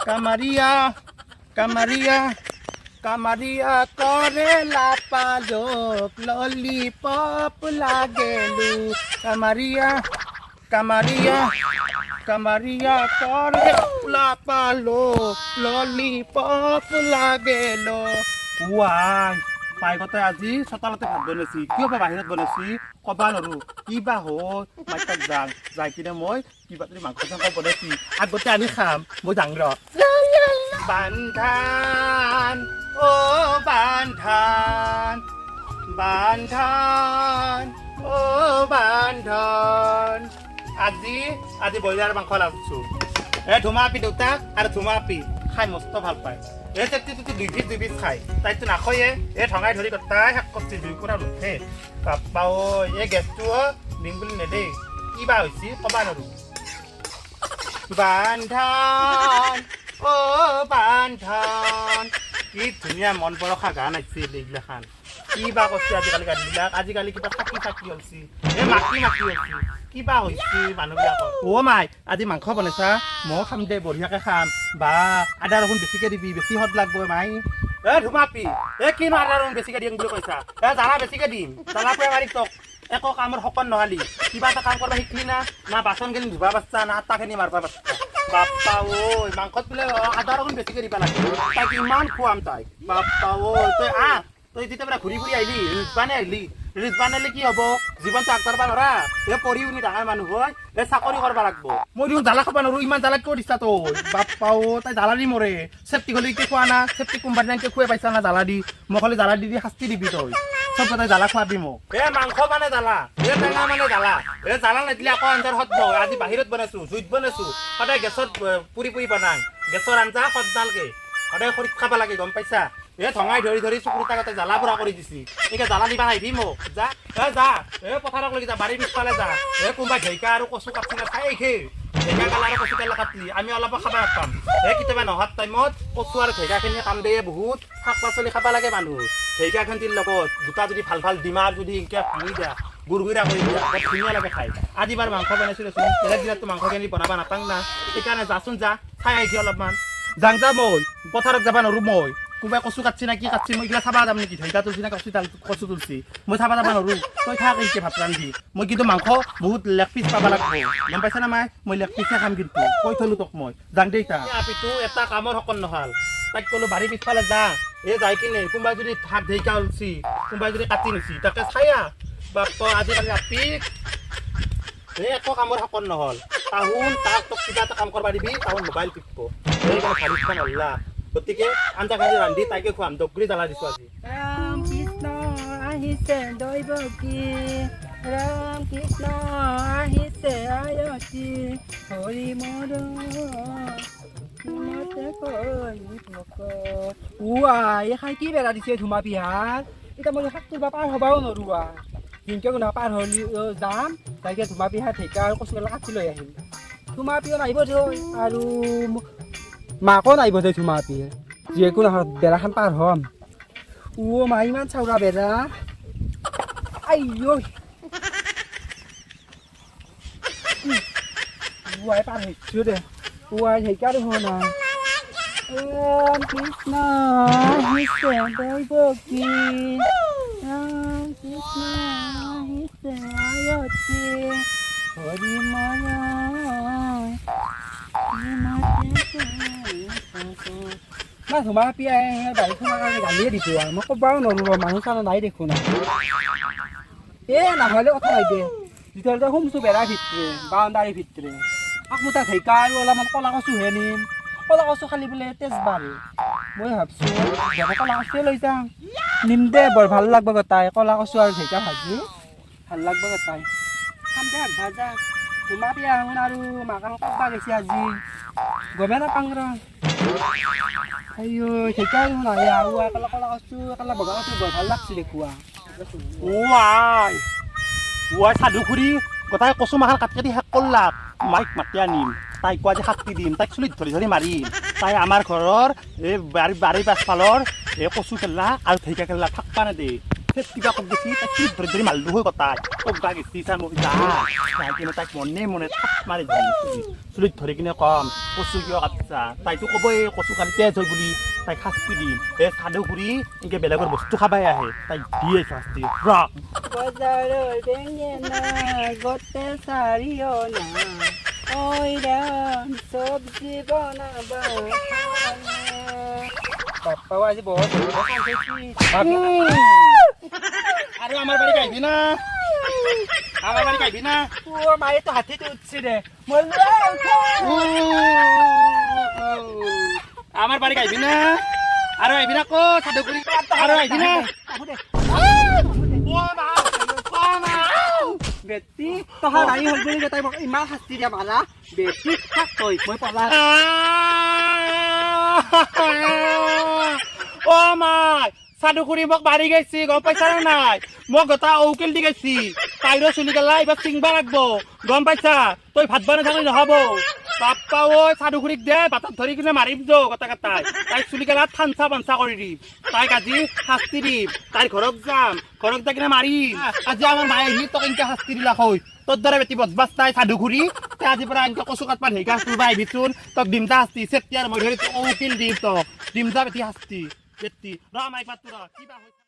কামারিয়া কামারিয়া কামারিয়া করে লাপালোক ললিপপ লাগেলু কামারিয়া কামারিয়া কামারিয়া করে লাপালোক lollipop লাগেলো y pi কথা আজি চতালতে ভাত বনাইছি কিয় বা বাহিৰত বনাইছি কবা নৰো কিবা হয় মাইকত যাং যাই কিনে মই কিবা তুমি মাংস চাংস বনাইছি আগতে আমি খাম মই যাং ৰ বান্ধান ও বান্ধান বান্ধান ও বান্ধান আজি আজি বইলাৰ মাংস লাগছো ধুমা আপি দেউতাক আৰু ধুমা আপি খাই মস্ত ভাল পায় চেপটি দুই পিচ খাই তাইতো নাখয়ে ঠঙাই ধৰি তাই শেষ কৰিছে দুই কুৰা নুঠে বাপ্পা এই গেছটো দিম বুলি নেদেই কিবা হৈছে কবা নৰো বান্ধান ও বান্ধান কি ধুনীয়া মন পৰখা গান আহিছিল এইগিলাখান কিবা কৈছে আজিকালি গানবিলাক আজিকালি কিবা থাকি থাকি হৈছে মাটি মাটি হৈছে কিবা হৈছে মানুহবিলাকৰ মাই আজি মাংস বনাইছা মই খাম দে বঢ়িয়াকে খাম বা আদা ৰহুন বেছিকে দিবি বেছি সদ লাগব মাই ধুমা আপি কিনো আদা ৰহুন বেছিকে দিম বুলি কৈছা জ্বালা বেছিকে দিম জ্বালা পুৰা মাৰি তক একো কামৰ সকন নহালি কিবা এটা কাম কৰবা শিকলি না বাচনখিনি ধুবা পাৰছা না আটাখিনি মাৰবা পাৰছা বাপ্পা মাংসত বোলে আদা ৰহুন বেছিকে দিবা লাগে তাইক ইমান খুৱাম তাই বাপ্পা তই যেতিয়া পৰা ঘূৰি ঘূৰি আহিলি ৰিজবানে আহিলি ৰিজবানেলে কি হ'ব জীৱনটো আগবাঢ়বা নৰা পঢ়ি শুনি ডাঙৰ মানুহ হয় চাকৰি কৰবা লাগব মই দিওঁ জ্বালা খাবা নৰো ইমান জ্বালা কিয় দিছা তই বাপ্পা তাই জ্বালা দি মৰে চেফটি গলি খোৱা না চেফটি কোম্পানী খুৱাই পাইছা না জ্বালা দি মই খালি জ্বালা দি শাস্তি দিবি তই চব কথা জ্বালা খোৱাবি মোক মাংস মানে জ্বালা টেঙা মানে জ্বালা জ্বালা নিদিলে আকৌ আঞ্জাৰ সদ আজি বাহিৰত বনাইছো জুইত বনাইছো সদায় গেছত পুৰি পুৰি বনাং গেছৰ আঞ্জা সদালকে সদায় খৰিত খাব লাগে গম পাইছা ঠঙাই ধৰি ধৰি চকুৰ তাগতে জ্বালা বুঢ়া কৰি দিছি এতিয়া জ্বালা দিবা আহিবি মোক যা যা পথাৰক লাগি যা বাৰীৰ পিছফালে যা কোনোবা ঢেঁকা আৰু কচু কাটি খাই খে ঢেঁকা কালা আৰু কচু তেল কাটলি আমি অলপ খাব নাপাম কেতিয়াবা নহাৰ টাইমত কচু আৰু ঢেঁকাখিনি কাম দিয়ে বহুত শাক পাচলি খাব লাগে মানুহ ঢেঁকাখিনিৰ লগত দুটা যদি ভাল ভাল ডিমাৰ যদি এনেকৈ ভাঙি দিয়া গুৰগুৰা কৰি দিয়া ধুনীয়া লাগে খাই আজি বাৰ মাংস বনাইছিলোঁচোন বেলেগ দিনততো মাংসখিনি বনাব নাপাং না সেইকাৰণে যাচোন যা খাই আহিছি অলপমান যাং যা মই পথাৰত যাব নোৱাৰোঁ মই কোনোবাই কচু কাটছি না কি কাটছি মই এইগিলা চাবা যাম নেকি ঢেঁকা তুলছি না কচু তুলছি মই চাবা যাব নোৱাৰোঁ তই থাক এতিয়া ভাত ৰান্ধি মই কিন্তু মাংস বহুত লেগ পিচ পাব লাগিব গম পাইছা না মাই মই লেগ পিচে খাম কিন্তু কৈ থলোঁ তোক মই যাং দেই তা আপিটো এটা কামৰ সকল নহ'ল তাইক ক'লোঁ বাৰীৰ পিছফালে যা যাই কিনে কোনোবাই যদি ভাত ঢেঁকা উলছি কোনোবাই যদি কাটি নিছি তাকে চায়া বাপ্পা আজিকালি আপি একো কামৰ সকল নহ'ল তাহোন তাক তোক কিবা এটা কাম কৰিব দিবি তাহোন মোবাইল টিপব সেইকাৰণে ভাবিখন হল্লা গতিকে আঞ্জাখানি ৰান্ধি তাইকে খুৱাম দগৰি জ্বালা দিছোঁ আজি ৰাম কৃষ্ণ আহিছে দৈৱকী ৰাম কৃষ্ণ আহিছে আয়তী হৰি মোৰ খাই কি বেৰা দিছে ধুমা পিহাত এতিয়া মই শাক তুলবা পাৰ হ'বাও নোৱাৰোঁ দিনকে কোনোবা পাৰ হ'লি যাম তাইকে ধুমা পিহা ঢেঁকা আৰু কচু কেলা কাটি লৈ আহিম ধুমা পিহত আহিব থৈ আৰু মাকো নাহিব থৈ ধুমা পিহে যিকোনো বেৰাখন পাৰ হ'ম মা ইমান চাউৰা বেৰা আই পাৰ হৈছোঁ দে ঢেঁকা দেখোন নাই ৰাম কৃষ্ণ আহিছে দৈৱকী ৰাম কৃষ্ণ আহিছে আয়তী হৰি মই ধুমা পিয়াই বাৰীত সোমাৰ কাৰণে গালিয়ে দিছোঁ আৰু মই ক'বাও নোৱাৰোঁ মানুহ চানুহ নাই দেখোন নহ'লে কথা নাই দে যেতিয়াহ'লে সোমছোঁ বেৰাৰ ভিতৰে বাউণ্ডাৰীৰ ভিতৰে আকৌ তাক ঢেঁকা আৰু অলপমান ক'লা কচুহে নিম ক'লা কচু খালি বোলে তেজ বাঢ়ে মই ভাবছোঁ ক'লা কচুৱে লৈ যাওঁ নিম দে বৰ ভাল লাগব গোটাই ক'লা কচু আৰু ঢেঁকা ভাজি ভাল লাগব গোটাই খাম দে ভাজা ধুমা পিয়া শুন আৰু মাকান ক'বা গৈছে আজি গমে নাপাং ৰ ঢেঁকা নাহে আৰু একেলা ক'লা কচু একেলা বগা কচু বৰ ভাল লাগছে দেখুৱা সাধু খুৰী গোটাই কচু মাখান কাটি কাটি শেষ কৰলাক মাইক মাতি আনিম তাইক আজি শাস্তি দিম তাইক চুলিত ধৰি ধৰি মাৰিম তাই আমাৰ ঘৰৰ এই বাৰীৰ পাছফালৰ এই কচু কেলা আৰু ঢেঁকা কেলা থাকবা নেদে কিবা কব গেছি তাই কি ধৰি মাললো হৈ কথাই কবা গেছি চাই মই যাই কিনে তাইক মনে মনে থাপ মাৰি দিম চুলিত ধৰি কিনে কম কচু কিয় কাটছা তাইতো ক'বই কচু কাটি তেজ হয় বুলি তাইক শাস্তি দিম সাধু খুৰী এনেকে বেলেগৰ বস্তু খাবাই আহে তাইক দিয়ে শাস্তি বজাৰৰ বেঙেনা গোটে চাৰিঅনা ঐৰাম চব্জি বনাবা বাপ্পাও আজি বহুত আৰু আমাৰ বাড়ি আহিবি না আমাৰ বাড়ি আহিবি না ও মায়ে তো হাতিতে উঠছি ৰে আমাৰ বাড়ি আহিবি না আৰু আহিবি না কো সাধু খুৰী আৰু আহিবি না বেটি তহাৰ আহি হ'ল বুলি তাই মোক ইমান শাস্তি দিয়া মাৰা বেটি থাক তই মই পলা ও মাই সাধু খুৰী মোক মাৰি গৈছি গম পাইছা নে নাই মই গোটা উকিল দি গৈছি তাইৰো চুলি গেলা এইবাৰ চিংবা লাগব গম পাইছা তই ভাত বনাই থাকলে নহব বাপ্পা ঐ সাধু খুৰীক দে বাটত ধৰি কিনে মাৰিম যো গোটা কাটাই তাইক চুলি গেলা থানচা বানচা কৰি দিম তাইক আজি শাস্তি দিম তাইৰ ঘৰত যাম ঘৰত যাই কিনে মাৰিম আজি আমাৰ মায়ে আহিলি তক এনেকে শাস্তি দিলা হয় তোৰ দৰে বেটি বদমাছ তাই সাধু খুৰী তাই আজিৰ পৰা এনেকে কচু কাটপাত হেৰি গাছ তুলবা আহিবিচোন তোক দিম যা শাস্তি চেতিয়াৰ মই ধৰি উকিল দিম তোক দিম যা বেটি শাস্তি বেটি ৰ মাইক মাত তোৰ কিবা